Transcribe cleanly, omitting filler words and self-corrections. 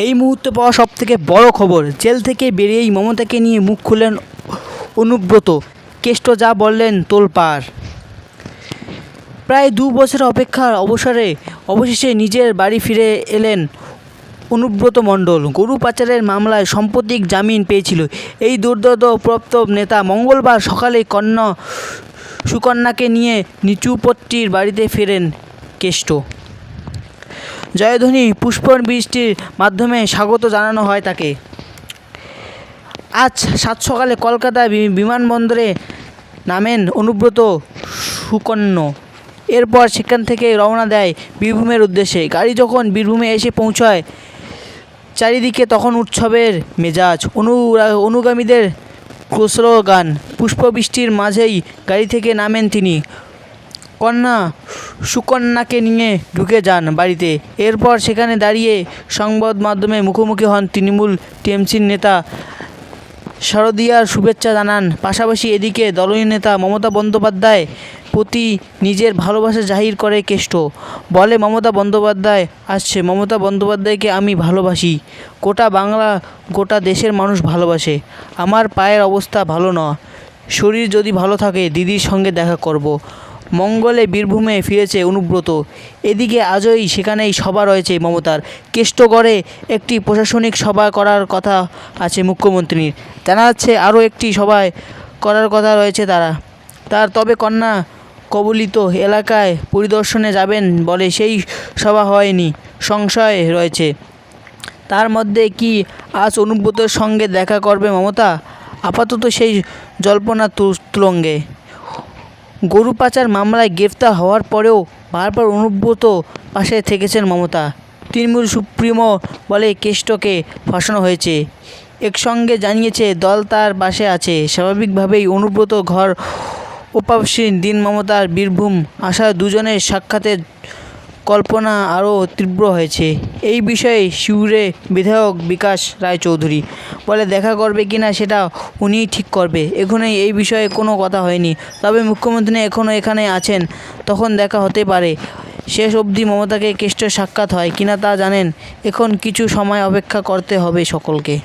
এই মুহূর্তে পাওয়া সবথেকে বড় খবর, জেল থেকে বেরিয়েই মমতাকে নিয়ে মুখ খুললেন অনুব্রত। কেষ্ট যা বললেন তোলপাড়। প্রায় 2 বছর অপেক্ষার অবশেষে নিজের বাড়ি ফিরে এলেন অনুব্রত মণ্ডল। গরু পাচারের মামলায় সাম্প্রতিক জামিন পেয়েছিল এই দুর্দান্ত নেতা। মঙ্গলবার সকালে সুকন্যাকে নিয়ে নিচুপট্টির বাড়িতে ফেরেন কেষ্ট। জয়ধ্বনি পুষ্পবৃষ্টির মাধ্যমে স্বাগত জানানো হয় তাকে। আজ 7 সকালে কলকাতা বিমানবন্দরে নামেন অনুব্রত সুকন্যা। এরপর সেখান থেকে রওনা দেয় বীরভূমের উদ্দেশ্যে। গাড়ি যখন বীরভূমে এসে পৌঁছায়, চারিদিকে তখন উৎসবের মেজাজ। অনুগামীদের স্লোগান। পুষ্পবৃষ্টির মাঝেই গাড়ি থেকে নামেন তিনি। কন্যা সুকন্যাকে নিয়ে ঢুকে যান বাড়িতে। এরপর সেখানে দাঁড়িয়ে সংবাদ মাধ্যমের মুখোমুখি হন তৃণমূল টিএমসির নেতা শারদিয়ার শুভেচ্ছা জানান। পাশাপাশি এদিকে দলীয় নেতা মমতা বন্দ্যোপাধ্যায় প্রতি নিজের ভালোবাসা জাহির করে কেষ্ট। বলে, মমতা বন্দ্যোপাধ্যায় আসছে, মমতা বন্দ্যোপাধ্যায়কে আমি ভালোবাসি। গোটা বাংলা, গোটা দেশের মানুষ ভালোবাসে। আমার পায়ের অবস্থা ভালো না, শরীর যদি ভালো থাকে দিদির সঙ্গে দেখা করব। মঙ্গলে বীরভূমে ফিরেছে অনুব্রত। এদিকে আজই সেখানেই সভা রয়েছে মমতার। কেষ্টগড়ে একটি প্রশাসনিক সভা করার কথা আছে মুখ্যমন্ত্রীর। জানা যাচ্ছে আরও একটি সভায় করার কথা রয়েছে তার। তবে কন্যা কবলিত এলাকায় পরিদর্শনে যাবেন বলে সেই সভা হয়নি, সংশয় রয়েছে। তার মধ্যে কি আজ অনুব্রতর সঙ্গে দেখা করবে মমতা? আপাতত সেই জল্পনা তুঙ্গে। গরু পাচার মামলায় গ্রেফতার হওয়ার পরেও বারবার অনুব্রত পাশে থেকেছেন মমতা। তৃণমূল সুপ্রিমো বলে কেষ্টকে ফাঁসানো হয়েছে। একসঙ্গে জানিয়েছে দল তার পাশে আছে। স্বাভাবিকভাবেই অনুব্রত ঘর উপাসীন দিন মমতার বীরভূম আসা দুজনের সাক্ষাতের কল্পনা আরও তীব্র হয়েছে। এই বিষয়ে শিউরে বিধায়ক বিকাশ রায়চৌধুরী বলে, দেখা করবে কিনা সেটা উনিই ঠিক করবে। এখনই এই বিষয়ে কোনো কথা হয়নি। তবে মুখ্যমন্ত্রী এখনও এখানে আছেন, তখন দেখা হতে পারে। শেষ অবধি মমতাকে কেষ্ট সাক্ষাৎ হয় কিনা তা জানেন। এখন কিছু সময় অপেক্ষা করতে হবে সকলকে।